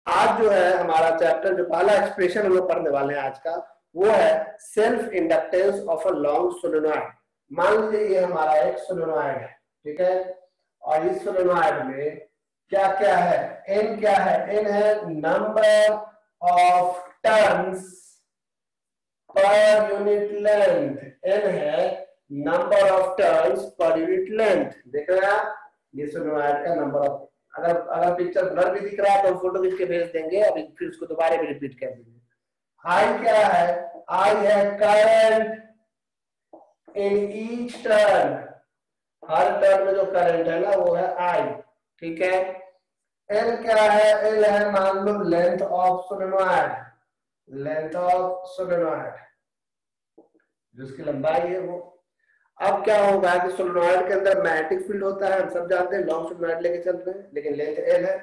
आज जो है हमारा चैप्टर, जो पहला एक्सप्रेशन हम लोग पढ़ने वाले हैं आज का, वो है self inductance of a long solenoid. मान लीजिए ये हमारा एक सोलेनॉइड है, ठीक है, और इस सोलेनॉइड में क्या क्या है, एन क्या है, एन है नंबर ऑफ टर्न्स पर यूनिट लेंथ, एन है नंबर ऑफ टर्न्स पर यूनिट लेंथ। देख रहे हैं आप, ये सोलेनॉइड का नंबर ऑफ, अगर पिक्चर ब्लर भी दिख रहा है तो फोटो खींच के भेज देंगे, अभी फिर उसको दोबारा भी रिपीट कर देंगे। आई क्या है, आई है current in each turn, her turn में जो करंट है ना वो है आई, ठीक है। एल क्या है, एल है मान लो length of solenoid, length of solenoid जिसकी लंबाई है वो। अब क्या होगा कि सोलेनॉइड के अंदर मैग्नेटिक फील्ड होता है, हम सब जानते हैं, लॉन्ग सोलेनॉइड लेके चल रहे हैं, लेकिन लेंथ एल है।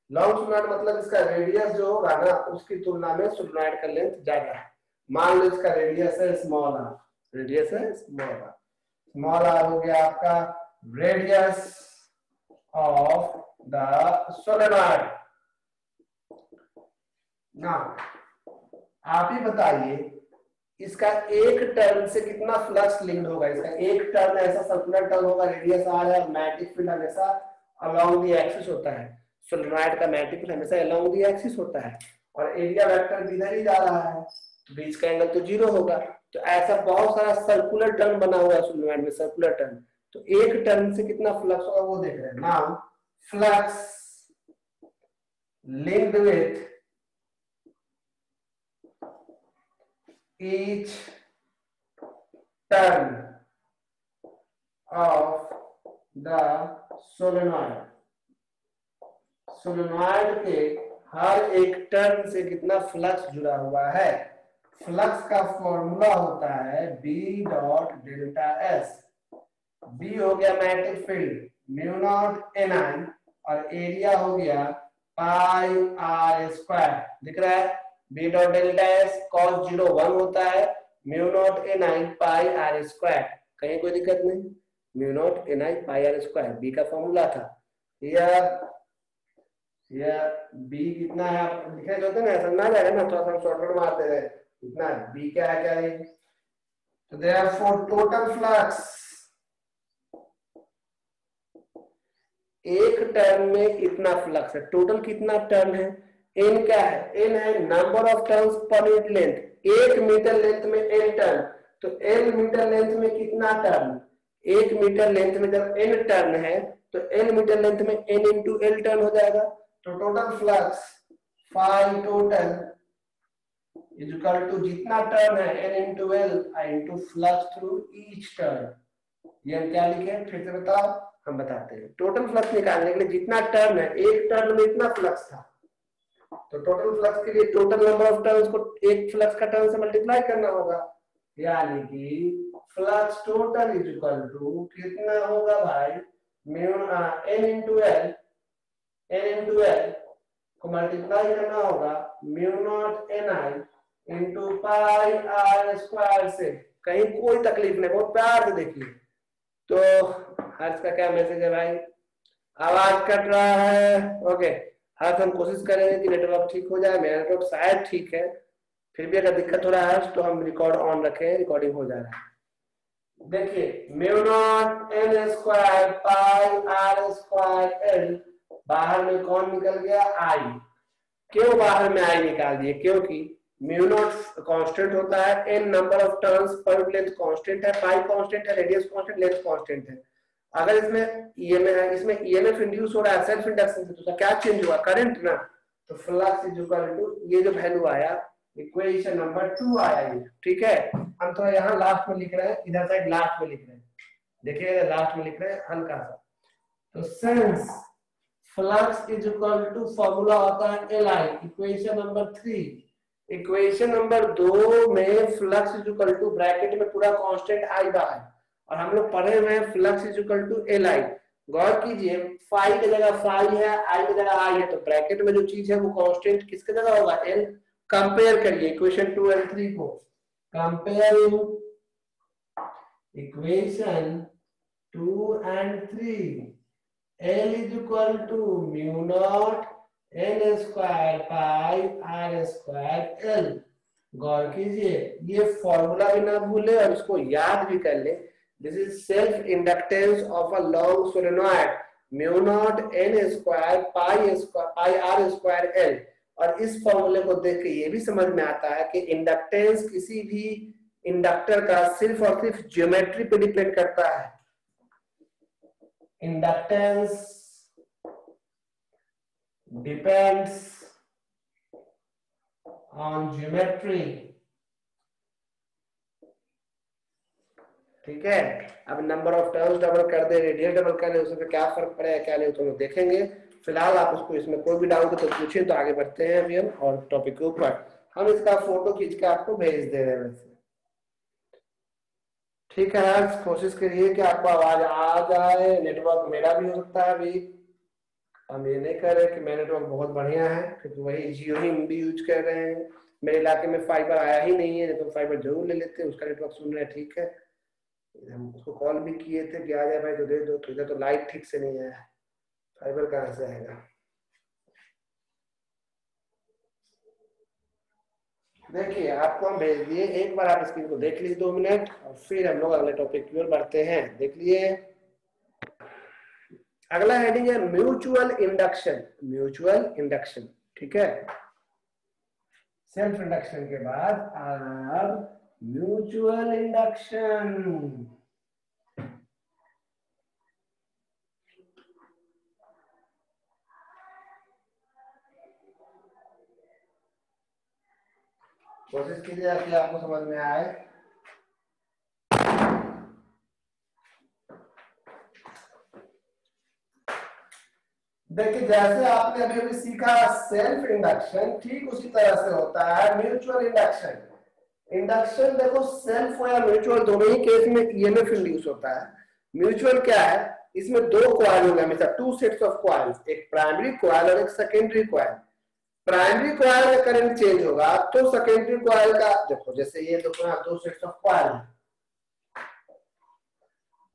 लॉन्ग सोलेनॉइड मतलब इसका रेडियस जो होगा ना उसकी तुलना में सोलेनॉइड का लेंथ ज्यादा है। मान लो इसका रेडियस है स्मॉल आर, रेडियस है स्मॉल आर, स्मॉल आर हो गया आपका रेडियस ऑफ द सोलेनॉइड। ना आप ही बताइए इसका एक टर्न से कितना फ्लक्स लिंक्ड होगा। इसका एक टर्न ऐसा सर्कुलर टर्न होगा, रेडियस आर है, मैग्नेटिक फील्ड हमेशा अलोंग द एक्सिस होता है, सोलेनॉइड का मैग्नेटिक फील्ड हमेशा अलोंग द एक्सिस होता है, और एरिया वेक्टर इधर ही जा रहा है, बीच का एंगल तो जीरो होगा। तो ऐसा बहुत सारा सर्कुलर टर्न बना हुआ है सोलेनॉइड में, सर्कुलर टर्न। तो एक टर्न से कितना फ्लक्स होगा वो देख रहे हैं। Now flux linked with each turn of the solenoid, solenoid के हर एक टर्न से कितना फ्लक्स जुड़ा हुआ है। फ्लक्स का फॉर्मूला होता है B dot delta S. B हो गया magnetic field mu naught N I, और एरिया हो गया पाई आर स्क्वायर। दिख रहा है, B dot delta S cos 0 1 होता है, mu naught N I pi R square. कहीं कोई दिक्कत नहीं, mu naught N I pi R square B का फॉर्मूला था। यह बी कितना है आप लिखे होते ना, ऐसा ना जाएगा ना, थोड़ा सा शॉर्टकट मारते रहे। कितना बी क्या है, क्या है, तो देयरफॉर टोटल फ्लक्स एक टर्न में इतना फ्लक्स है। टोटल कितना टर्न है, एन क्या है, एन है नंबर ऑफ टर्न्स पर यूनिट लेंथ, 1 मीटर लेंथ में एन टर्न, तो एन मीटर लेंथ में कितना टर्न, 1 मीटर लेंथ में जब एन टर्न है तो एन मीटर लेंथ में एन इंटू एल टर्न हो जाएगा। तो total flux phi total is equal to जितना टर्न है N into L into flux through each turn. ये हम क्या लिखे फिर से बताओ, हम बताते हैं। टोटल फ्लक्स निकालने के लिए जितना टर्न है, एक टर्न में इतना फ्लक्स था, तो टोटल फ्लक्स के लिए टोटल नंबर ऑफ टर्न्स को एक फ्लक्स का टर्न से मल्टीप्लाई करना होगा, यानी कि flux total is equal to कितना होगा भाई, N into L, N into L को मल्टीप्लाई करना होगा mu naught N I into pi R square से। कहीं कोई तकलीफ नहीं, बहुत प्यार से देखिए। तो हर्ष का क्या मैसेज है भाई, आवाज कट रहा है, ओके। हर्ष हम कोशिश करेंगे कि नेटवर्क ठीक हो जाए, मेरा नेटवर्क शायद ठीक है, फिर भी अगर दिक्कत हो रहा है तो हम रिकॉर्ड ऑन रखें, रिकॉर्डिंग हो जा रहा है। देखिए mu naught N square pi R square L, बाहर में कौन निकल गया, आई। क्यों बाहर में आई निकाल दिए, क्योंकि म्यू नॉट कांस्टेंट होता है, N number of turns per length constant है, पाई कांस्टेंट है, रेडियस कांस्टेंट, लेंथ कांस्टेंट है। अगर इसमें ईएमएफ इंड्यूस हो रहा है सेल्फ इंडक्शन से, तो क्या चेंज हुआ, करंट ना। तो फ्लक्स इज इक्वल टू ये जो वैल्यू आया, इक्वेशन नंबर 2 आया ये, ठीक है। हम तो यहाँ लास्ट में लिख रहे हैं, इधर साइड लास्ट में लिख रहे हैं, देखिए लास्ट में लिख रहे हैं हल्का सा। तो since flux is equal to formula होता है L I, equation number 3। Equation number 2 में flux is equal to bracket में पूरा कांस्टेंट आई बार, और हम लोग पढ़े हुए हैं flux is equal to L I. गौर कीजिए, फाई की जगह फाई है, आई की जगह आई है, तो ब्रैकेट में जो चीज है वो कांस्टेंट किसके जगह होगा, एल। कंपेयर करिए इक्वेशन 2 और 3 को, comparing equation 2 and 3, L is equal to mu naught N square pi R square L. गौर कीजिए, ये फॉर्मूला भी ना भूले और इसको याद भी कर ले। This is self inductance of a long solenoid, mu naught N square pi R square L. और इस फॉर्मूले को देख के ये भी समझ में आता है कि इंडक्टेंस किसी भी इंडक्टर का सिर्फ और सिर्फ ज्योमेट्री पे डिपेंड करता है। Inductance depends on geometry. ठीक है, अब नंबर ऑफ टर्म्स डबल कर दे, रेडियल डबल कर दे, उसमें क्या फर्क पड़ेगा क्या नहीं तो हम देखेंगे। फिलहाल आप उसको इसमें कोई भी डाउट हो तो पूछिए, तो आगे बढ़ते हैं अभी हम और टॉपिक के ऊपर। हम इसका फोटो खींच के आपको भेज दे रहे हैं वैसे। ठीक है, कोशिश करिए कि आपको आवाज आ जाए। नेटवर्क मेरा भी हो सकता है अभी, हम ये नहीं कर रहे कि मेरा नेटवर्क बहुत बढ़िया है, क्योंकि वही जियो ही भी यूज कर रहे हैं। मेरे इलाके में फाइबर आया ही नहीं है, तो फाइबर जरूर ले लेते हैं, उसका नेटवर्क सुन रहे हैं। ठीक है, हम उसको कॉल भी किए थे कि आ जाए भाई तो दे दो, तो इधर तो लाइट ठीक से नहीं आया, फाइबर कहाँ से आएगा। देखिए आपको हम भेज दिए, एक बार आप स्क्रीन को देख लीजिए 2 मिनट, और फिर हम लोग अगले टॉपिक की ओर बढ़ते हैं। देख लिए, अगला हेडिंग है म्यूचुअल इंडक्शन। म्यूचुअल इंडक्शन, ठीक है, सेल्फ इंडक्शन के बाद अब म्यूचुअल इंडक्शन। कोशिश कीजिए कि आपको समझ में आए। देखिए, जैसे आपने अभी अभी सीखा सेल्फ इंडक्शन, ठीक उसी तरह से होता है म्यूचुअल इंडक्शन। इंडक्शन देखो सेल्फ या म्यूचुअल दोनों ही केस में ईएमएफ इंड्यूस होता है। म्यूचुअल क्या है, इसमें दो कॉइल होंगे हमेशा, 2 सेट्स ऑफ कॉइल्स, एक प्राइमरी कॉइल और एक सेकेंडरी कॉइल। प्राइमरी कॉइल का करंट चेंज होगा तो सेकेंडरी कॉइल का, देखो जैसे ये देखो यहाँ 2 sets of coil,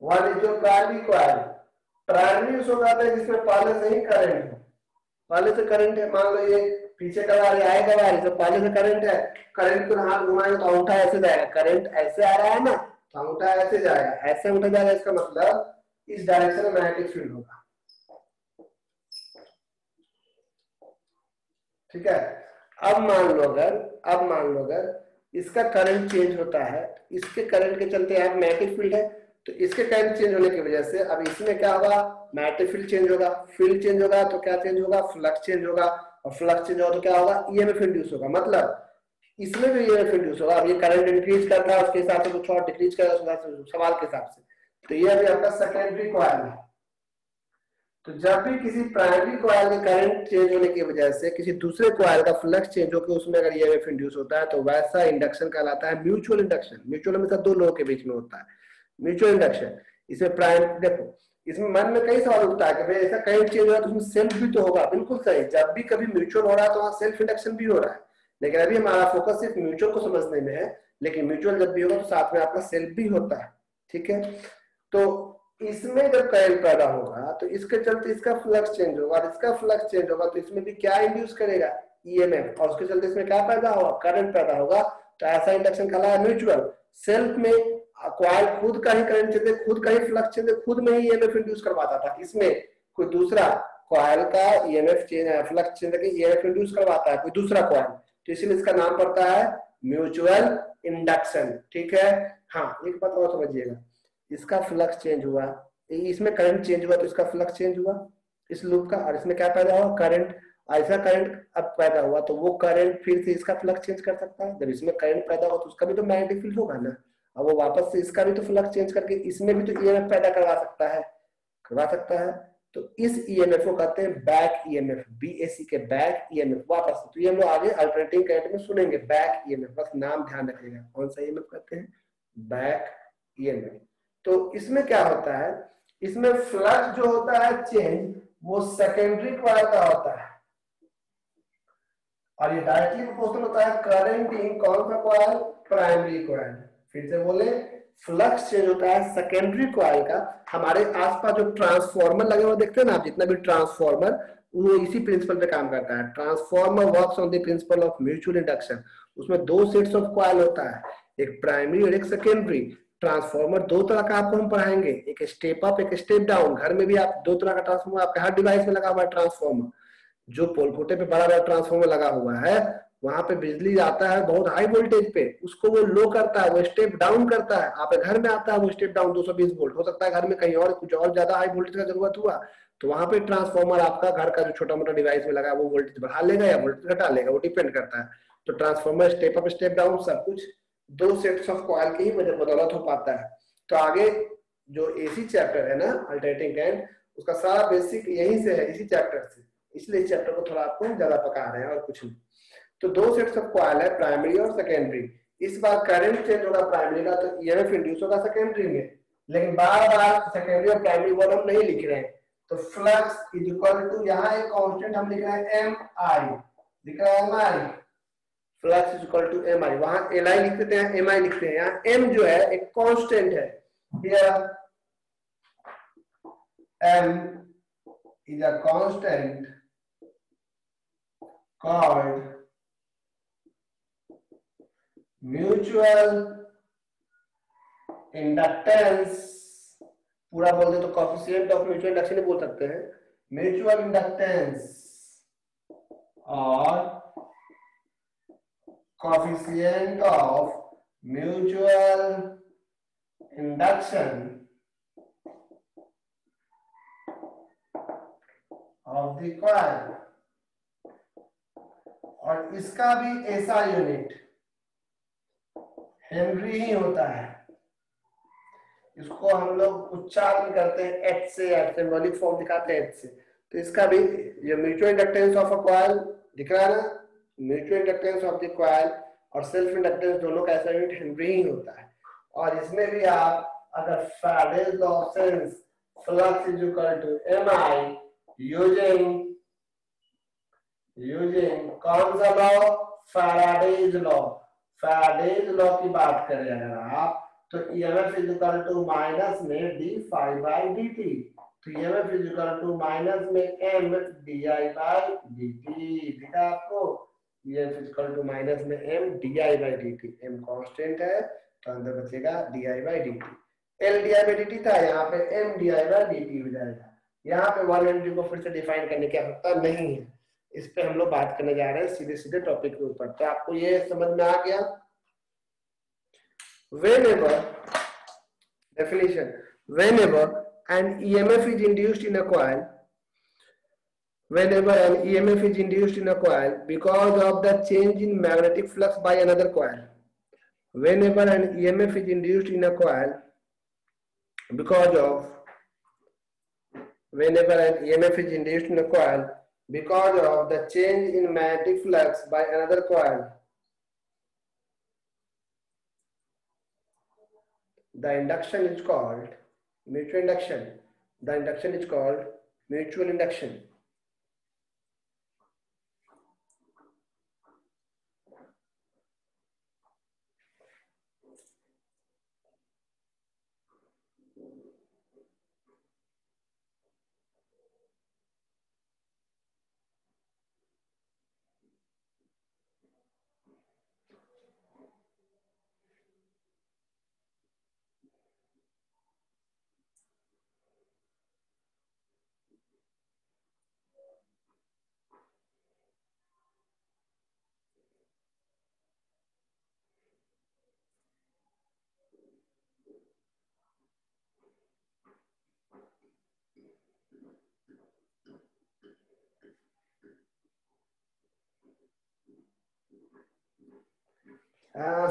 one is your primary coil. Primary उस होता है जिसमें पहले से ही करंट है, पहले से करंट है। मान लो ये पीछे का वायर आएगा वायर, तो पहले से करंट है, करंट को हाथ घुमाएंगे तो अंगूठा ऐसे जाएगा, करंट ऐसे आ रहा है ना, तो अंगूठा ऐसे जाएगा, ऐसे अंगूठा जाएगा, इसका मतलब इस डायरेक्शन में मैग्नेटिक फील्ड होगा। ठीक है, अब मान लो अगर इसका करंट चेंज होता है, इसके करंट के चलते यहाँ मैग्नेटिक फील्ड है, तो इसके करंट चेंज होने की वजह से अब इसमें क्या होगा, मैग्नेटिक फील्ड चेंज होगा, फील्ड चेंज होगा तो क्या चेंज होगा, फ्लक्स चेंज होगा, और फ्लक्स चेंज होगा तो क्या होगा, ईएमएफ इंड्यूस होगा। मतलब इसमें भी ईएमएफ इंड्यूस होगा। अब ये करंट इंक्रीज करता है, उसके हिसाब से कुछ और डिक्रीज कर रहा है सवाल के हिसाब से। तो ये अभी आपका सेकेंडरी कॉइल है। तो जब भी किसी प्राइमरी कॉइल के करंट चेंज होने की वजह से किसी दूसरे कॉइल का फ्लक्स चेंज होकर उसमें अगर ईएमएफ इंड्यूस होता है, तो वैसा इंडक्शन कहलाता है म्यूचुअल इंडक्शन। म्यूचुअल हमेशा दो लोगों के बीच में होता है म्यूचुअल इंडक्शन। इसमें प्राइम देखो, इसमें मन में कई सवाल उठता है कि भाई ऐसा करंट चेंज हो रहा है तो उसमें सेल्फ भी तो होगा। बिल्कुल सही, जब भी कभी म्यूचुअल हो रहा है तो वहां सेल्फ इंडक्शन भी हो रहा है, लेकिन अभी हमारा फोकस सिर्फ म्यूचुअल को समझने में है। लेकिन म्यूचुअल जब भी होगा तो साथ में आपका सेल्फ भी होता है। ठीक है, तो इसमें जब करंट पैदा होगा तो इसके चलते इसका फ्लक्स चेंज होगा, और इसका फ्लक्स चेंज होगा तो इसमें भी क्या इंड्यूस करेगा, ईएमएफ, और उसके चलते इसमें क्या पैदा होगा, करंट पैदा होगा। तो ऐसा इंडक्शन कहलाता है म्यूचुअल। सेल्फ में कॉइल खुद का ही करंट चेंज, खुद का ही फ्लक्स चेंज, खुद में ही ईएमएफ इंड्यूस करवाता था। इसमें कोई दूसरा कॉइल का ईएमएफ चेंज, फ्लक्स चेंज करके ईएमएफ इंड्यूस करवाता है कोई दूसरा कॉइल, तो इसलिए इसका नाम पड़ता है म्यूचुअल इंडक्शन। ठीक है, हाँ एक बात और समझिएगा, इसका फ्लक्स चेंज हुआ, इसमें करंट चेंज हुआ तो इसका फ्लक्स चेंज हुआ इस लूप का, और इसमें क्या पैदा हुआ, करंट। ऐसा करंट अब पैदा हुआ तो वो करंट फिर से इसका फ्लक्स चेंज कर सकता है। जब इसमें करंट पैदा हुआ तो उसका भी तो मैग्नेटिक फील्ड होगा ना, अब वो वापस से इसका भी तो फ्लक्स चेंज करके इसमें भी तो ईएमएफ पैदा करवा सकता है। तो इस ईएमएफ को कहते हैं बैक ईएमएफ, बीएसी के बैक ईएमएफ वापस। तो ये हम लोग आगे अल्टरनेटिंग करंट में सुनेंगे बैक ईएमएफ, बस नाम ध्यान रखिएगा कौन सा ईएमएफ कहते हैं, बैक ईएमएफ। तो इसमें क्या होता है, इसमें फ्लक्स जो होता है चेंज वो सेकेंडरी कॉइल का होता है, और ये डायरेक्टली प्रोपोर्शनल होता है करंट इन कौन सा कॉइल, प्राइमरी कॉइल। फिर से बोले, फ्लक्स चेंज होता है सेकेंडरी कॉइल का। हमारे आसपास जो ट्रांसफार्मर लगे हुए देखते हैं ना आप, जितना भी ट्रांसफार्मर, वो इसी प्रिंसिपल पे काम करता है। Transformer works on the principle of mutual induction. उसमें दो सेट्स ऑफ कॉइल होता है, एक प्राइमरी और एक सेकेंडरी। ट्रांसफॉर्मर दो तरह का आपको हम पढ़ाएंगे, एक स्टेप अप एक स्टेप डाउन। घर में भी आप दो तरह का ट्रांसफॉर्मर, आपके हर डिवाइस में लगा हुआ है ट्रांसफॉर्मर। जो पोलखोटे पे बड़ा बड़ा ट्रांसफॉर्मर लगा हुआ है, वहां पे बिजली आता है बहुत हाई वोल्टेज पे, उसको वो लो करता है, वो स्टेप डाउन करता है। आपके घर में आता है वो स्टेप डाउन 220 वोल्ट। हो सकता है घर में कहीं और कुछ और ज्यादा हाई वोल्टेज का जरूरत हुआ, तो वहां पे ट्रांसफॉर्मर आपका घर का जो छोटा मोटा डिवाइस में लगा है वो वोल्टेज बढ़ा लेगा या वोल्टेज घटा लेगा, वो डिपेंड करता है। तो transformer step up step down सब कुछ दो सेट्स ऑफ कॉइल की ही बदौलत हो पाता है। तो आगे जो एसी चैप्टर है ना अल्टरनेटिंग करंट, उसका सारा बेसिक यहीं से है, इसी चैप्टर से, इसलिए इस चैप्टर को थोड़ा आपको ज्यादा पका रहे हैं और कुछ नहीं। तो दो सेट्स ऑफ कॉइल है, प्राइमरी और सेकेंडरी। इस बार करंट चेंज होगा प्राइमरी का, तो ईएमएफ इंड्यूस होगा सेकेंडरी में, लेकिन बार बार सेकेंडरी और प्राइमरी वर्ड हम नहीं लिख रहे हैं। तो फ्लक्स इज इक्वल टू, यहाँ एक कांस्टेंट हम लिख रहे हैं एम आई, लिख रहे हैं M I. Flux is equal to M I, वहां एल आई लिख देते हैं, एम आई लिखते हैं। यहाँ एम जो है एक कांस्टेंट है, here M is a constant called mutual inductance. पूरा बोल दे तो कोएफिशिएंट ऑफ म्यूचुअल इंडक्शन ही बोल सकते हैं। म्यूचुअल इंडक्टेंस और coefficient of mutual induction of the coil. और इसका भी ऐसा यूनिट हेनरी ही होता है। इसको हम लोग उच्चारण करते हैं एच से, सिंबॉलिक फॉर्म दिखाते हैं एच से। तो इसका भी ये mutual inductance of a coil दिख रहा है ना, mutual inductance of the coil और सेल्फ इंडक्टेंस दोनों का ऐसा यूनिट हेनरी ही होता है। और इसमें भी आप अगर Faraday's law of since flux is equal to M I using कौन सा law, Faraday's law. Faraday's law की बात करें अगर आप, तो EMF is equal to minus में D phi by D T. तो EMF is equal to minus में M D I by D T. दिखा आपको, EMF is equal to minus में M D I by D T. M constant है तो अंदर बचेगा D I by D T. L D I by D T था, यहाँ पे M D I by D T हो जाएगा। यहाँ पे वन एनर्जी को फिर से डिफाइन करने की आवश्यकता नहीं है, इस पे हम लोग बात करने जा रहे हैं सीधे सीधे टॉपिक के ऊपर। तो आपको ये समझ में आ गया। Whenever definition, whenever an EMF is induced in a coil, whenever an EMF is induced in a coil because of the change in magnetic flux by another coil, whenever an EMF is induced in a coil because of, whenever an EMF is induced in a coil because of the change in magnetic flux by another coil, the induction is called mutual induction. The induction is called mutual induction.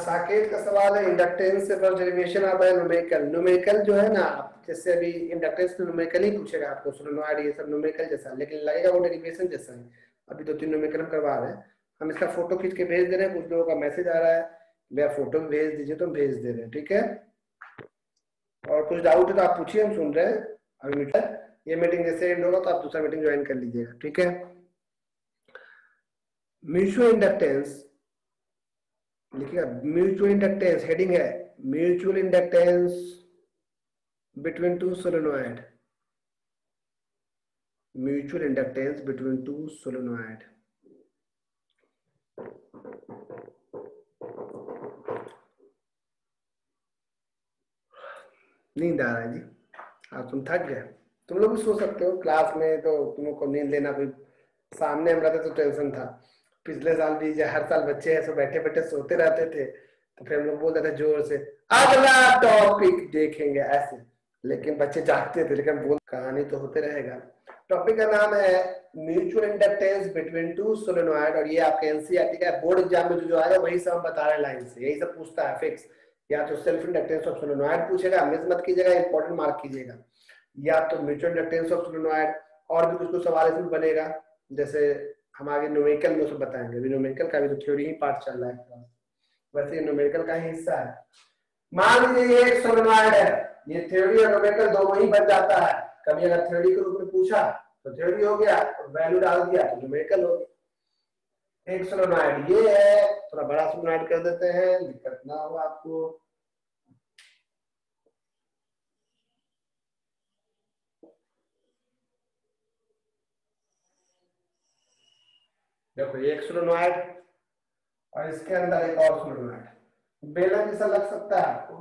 Saket का सवाल है, inductance से first derivation आता है numerical. Numerical जो है ना, जैसे अभी इंडक्टेंस तो न्यूमेरिकल ही पूछेगा आपको, सोलेनॉइड ये सब न्यूमेरिकल जैसा, लेकिन लगेगा वो डेरिवेशन जैसा है। अभी 2-3 न्यूमेरिकल हम करवा रहे हैं। हम इसका फोटो खींच के भेज दे रहे हैं, कुछ लोगों का मैसेज आ रहा है भैया फोटो भेज दीजिए, तो हम भेज दे रहे हैं, ठीक है। और कुछ डाउट है तो आप पूछिए, हम सुन रहे हैं। अभी ये मीटिंग जैसे एंड होगा तो आप दूसरा मीटिंग ज्वाइन कर लीजिएगा, ठीक है। म्यूचुअल इंडक्टेंस लिखिएगा, म्यूचुअल इंडक्टेंस हेडिंग है mutual inductance between two solenoid. Mutual inductance between two solenoid. नींद आ रहा है जी, आज तुम थक गए। तुम लोग भी सो सकते हो, क्लास में तो तुम लोग को नींद लेना कोई सामने हम रहते तो टेंशन था। पिछले साल भी हर साल बच्चे ऐसे बैठे बैठे सोते रहते थे, तो फिर हम लोग बोलते थे जोर से अगला टॉपिक देखेंगे ऐसे, लेकिन बच्चे जागते थे, लेकिन बोल कहानी तो होते रहेगा। टॉपिक का नाम है mutual inductance between two solenoid, और ये आपके एनसीईआरटी का बोर्ड एग्जाम में जो आएगा वही सब हम बता रहे हैं लाइन से, यही सब पूछता है फिक्स। या तो सेल्फ इंडक्टेंस ऑफ सोलेनॉइड पूछेगा, मिस मत कीजिएगा, इंपॉर्टेंट मार्क कीजिएगा, या तो म्यूचुअल इंडक्टेंस ऑफ सोलेनॉइड, और भी कुछ सवाल इसमें बनेगा, जैसे हम आगे न्यूमेरिकल में उसको बताएंगे। न्यूमेरिकल का भी तो थ्योरी ही पार्ट चल रहा है, वैसे ये न्यूमेरिकल का ही हिस्सा है। मान लीजिए ये एक सोलेनॉइड है, ये थ्योरी और न्यूमेरिकल दोनों ही बन जाता है। कभी अगर थ्योरी के रूप में पूछा तो थ्योरी हो गया, वैल्यू डाल दिया तो न्यूमेरिकल हो गया। एक सोलेनॉइड ये है, थोड़ा बड़ा सोलेनॉइड कर देते हैं, दिक्कत ना हो आपको। देखो एक सोलेनॉइड और इसके अंदर एक और सोलेनॉइड, बेलन जैसा लग सकता है आपको,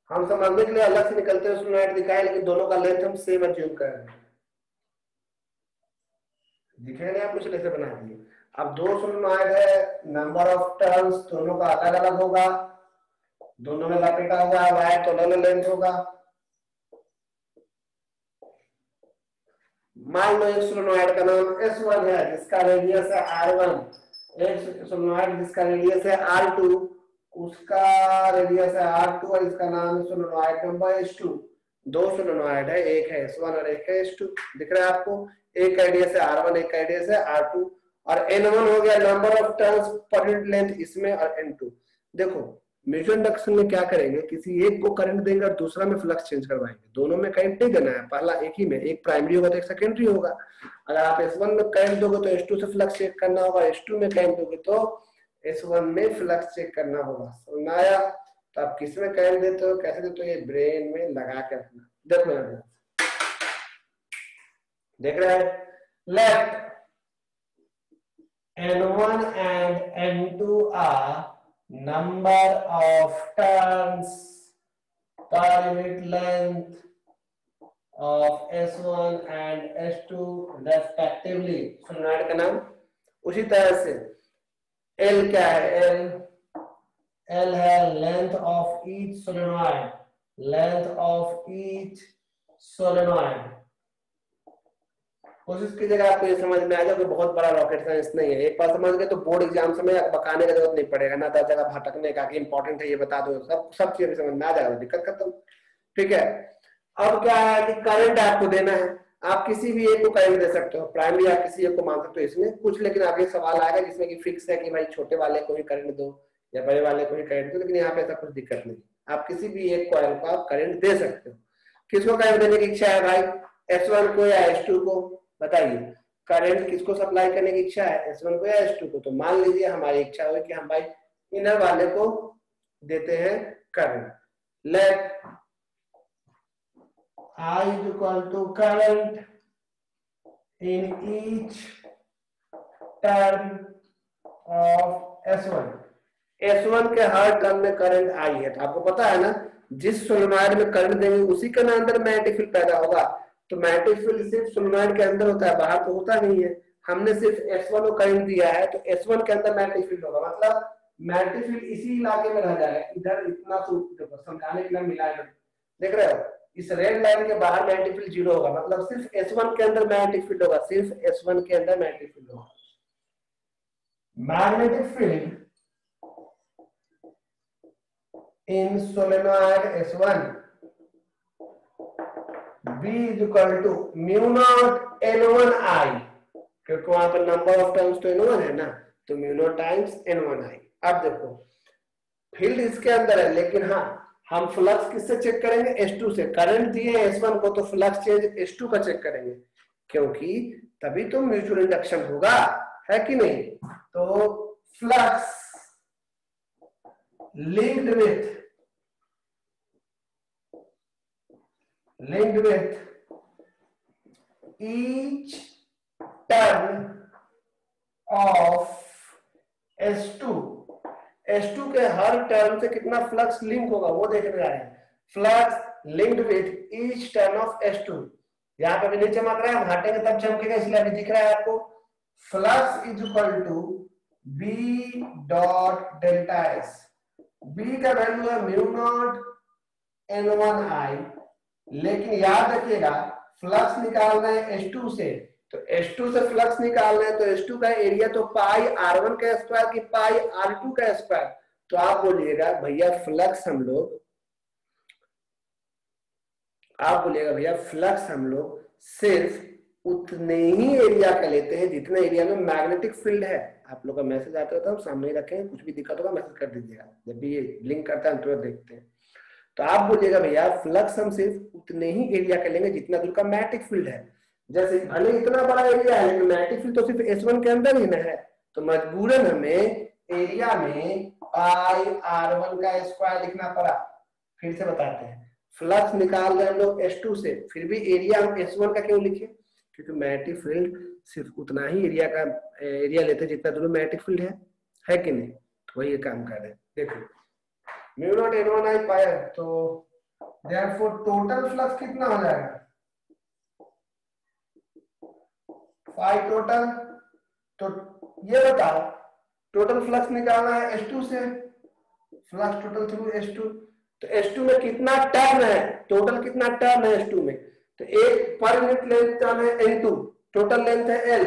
हम समझने के लिए अलग से निकलते हुए सोलेनॉइड दिखाए, लेकिन दोनों का लेंथ हम सेम अज्यूम कर रहे हैं। दिखेगा आप कुछ ऐसे बना दिए। अब दो सोलेनॉइड है, नंबर ऑफ टर्न्स दोनों का अलग अलग होगा, दोनों में लपेटा हुआ है वायर तो अलग लेंथ होगा। मान लो एक सोलेनॉइड का नाम S1 है जिसका रेडियस है R1, एक सोलेनॉइड जिसका रेडियस है R2, उसका रेडियस है R2 और इसका नाम है सोलेनॉइड नंबर S2। दो सोलेनॉइड है, एक है S1 और एक है S2, दिख रहा है आपको। एक का रेडियस है R1, एक का रेडियस है R2, और N1 हो गया नंबर ऑफ टर्न्स पर यूनिट लेंथ इसमें, और N2। देखो म्यूचुअल इंडक्शन में क्या करेंगे, किसी एक को करंट देंगे और दूसरा में फ्लक्स चेंज करवाएंगे। दोनों में करंट नहीं देना है, पहला एक ही में, एक प्राइमरी होगा तो एक सेकेंडरी होगा। अगर आप S1 में करंट दोगे तो S2 से फ्लक्स चेक करना होगा, S2 में करंट दोगे तो S1 में फ्लक्स चेक करना होगा। समझ में आया? तो आप किस में करंट देते हो, कैसे देते हो, ये ब्रेन में लगा के रखना। देखो यहाँ देख रहे हैं, late N1 and N2 are number of turns per unit length of S1 and S2 respectively। Solenoid का नाम उसी तरह से L क्या है, L है length of each solenoid, length of each solenoid. कोशिश कीजिएगा आपको ये समझ में आ जाए, कोई बहुत बड़ा रॉकेट साइंस नहीं है। एक बार समझ गए तो बोर्ड एग्जाम समय बकाने का जरूरत नहीं पड़ेगा, ना दस जगह भटकने का कि इंपॉर्टेंट है ये बता दो, सब चीजें समझ में आ जाएगा, दिक्कत खत्म। ठीक है, अब क्या है कि करंट आपको देना है, आप किसी भी एक को करंट दे सकते हो, प्राइमरी आप किसी एक को मान सकते हो इसमें कुछ, लेकिन आगे सवाल आएगा जिसमें कि फिक्स है कि भाई छोटे वाले को ही करंट दो या बड़े वाले को ही करंट दो, लेकिन यहाँ पे ऐसा कुछ दिक्कत नहीं, आप किसी भी एक कॉइल को आप करंट दे सकते हो। किसको करंट देने की इच्छा है भाई, S1 को या S2 को, बताइए करंट किसको सप्लाई करने की इच्छा है, S1 को या S2 को। तो मान लीजिए हमारी इच्छा हुई कि हम भाई इनर वाले को देते हैं current. Let I is equal to current in each turn of S1। S1 के हर टर्न में करंट आई है, तो आपको पता है ना जिस सोलेनॉइड में करंट देंगे उसी के अंदर मैग्नेटिक फील्ड पैदा होगा। तो मैग्नेटिक फील्ड सिर्फ सोलेनॉइड के अंदर होता है, बाहर तो होता नहीं है। हमने सिर्फ S1 को करंट दिया है तो S1 के अंदर मैग्नेटिक फील्ड होगा, मतलब मैग्नेटिक फील्ड इसी इलाके में रह जाएगा। इधर इतना समझाने के लिए मिला है, देख रहे हो, इस रेड लाइन के बाहर मैग्नेटिक फील्ड 0 होगा, मतलब सिर्फ S1 के अंदर मैग्नेटिक फील्ड होगा, सिर्फ S1 के अंदर मैग्नेटिक फील्ड होगा। Magnetic field in solenoid S1 B is equal to mu naught N1I, क्योंकि वहां पर नंबर ऑफ टर्न्स तो N1 है ना, तो म्यू नॉट टाइम्स N1I। अब देखो फील्ड इसके अंदर है, लेकिन हाँ हम फ्लक्स किससे चेक करेंगे, S2 से। करंट दिए S1 को तो फ्लक्स चेंज S2 का चेक करेंगे, क्योंकि तभी तो म्यूचुअल इंडक्शन होगा, है कि नहीं। तो flux linked with each turn of S2 के हर टर्न से कितना फ्लक्स लिंक होगा वो देखने जा रहे हैं। Flux linked with each turn off S2। यहाँ पे भी नहीं चमक रहा है, हम हटेंगे तब चमकेगा, इसलिए अभी दिख रहा है आपको। Flux is equal to B dot delta S. B का वैल्यू है म्यू नॉट N1I, लेकिन याद रखिएगा फ्लक्स निकालना है S2 से, तो S2 से फ्लक्स निकालना है तो S2 का एरिया तो पाई R1 का स्क्वायर की पाई R2 का स्क्वायर। तो आप बोलिएगा भैया फ्लक्स हम लोग सिर्फ उतने ही एरिया का लेते हैं जितने एरिया में मैग्नेटिक फील्ड है। आप लोग का मैसेज आता है तो हम सामने ही रखें, कुछ भी दिक्कत होगा मैसेज कर दीजिएगा, जब भी ये ब्लिंक करता है हम तुरंत देखते हैं। तो आप बोलिएगा भैया फ्लक्स हम सिर्फ उतने ही एरिया का लेंगे जितना दूर का मैग्नेटिक फील्ड है। जैसे भले इतना बड़ा एरिया है लेकिन मैग्नेटिक फील्ड तो सिर्फ S1 के अंदर ही ना है, तो मजबूरन हमें एरिया में पाई R1 का स्क्वायर लिखना पड़ा। फिर से बताते हैं, फ्लक्स निकाल रहे हम लोग S2 से, फिर भी एरिया हम S1 का क्यों लिखे? क्योंकि मैग्नेटिक फील्ड सिर्फ उतना ही एरिया लेते हैं जितना दूर मैग्नेटिक फील्ड है कि नहीं? तो वही काम कर रहे हैं। देखो म्यू नॉट N1I पाई, तो देयरफॉर टोटल फ्लक्स कितना हो जाएगा? Phi total. तो ये बताओ टोटल फ्लक्स निकालना है S2 से, फ्लक्स टोटल थ्रू S2, तो S2 में कितना टर्न है, टोटल कितना टर्न है S2 में? तो एक पर यूनिट लेंथ टर्न है N2, टोटल लेंथ है L,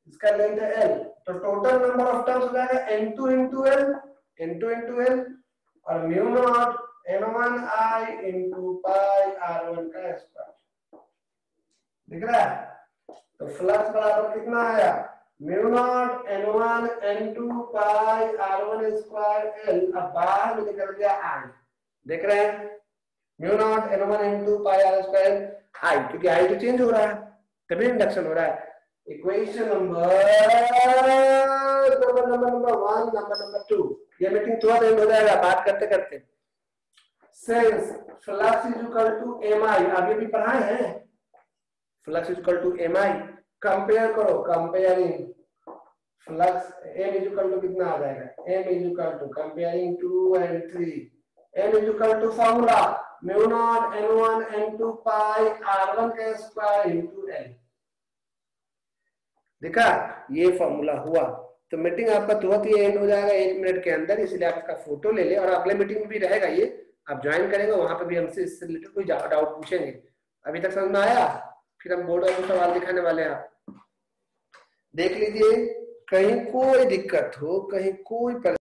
इसका लेंथ है L, तो टोटल नंबर ऑफ टर्न्स हो जाएगा N2 into L और म्यू नॉट N1I into पाई R1 का स्क्वायर। दिख रहा है? तो फ्लक्स बराबर कितना आया? Mu naught N1 N2 pi R1 square L। अब बाहर में निकल गया I, देख रहे हैं? Mu naught N1 N2 pi R square I, क्योंकि I तो चेंज हो रहा है तभी इंडक्शन हो रहा है। इक्वेशन नंबर 1, नंबर 2, ये मीटिंग तुरंत एंड हो जाएगा बात करते करते। Since flux is equal to mi, अभी भी पढ़ाए हैं, flux is equal to mi, compare करो, comparing flux m is equal to कितना आ जाएगा? m is equal to comparing 2 and 3, m is equal to formula mu naught N1 N2 pi R1 का square into L। देखा, ये formula हुआ। तो meeting आपका तुरंत ही एंड हो जाएगा 1 मिनट के अंदर, इसलिए आप इसका फोटो ले ले और अगले मीटिंग में भी रहेगा ये, आप ज्वाइन करेंगे, वहां पे भी हमसे इससे रिलेटेड कोई डाउट पूछेंगे। अभी तक समझ में आया? फिर हम बोर्ड में सवाल दिखाने वाले हैं, आप देख लीजिए, कहीं कोई दिक्कत हो, कहीं कोई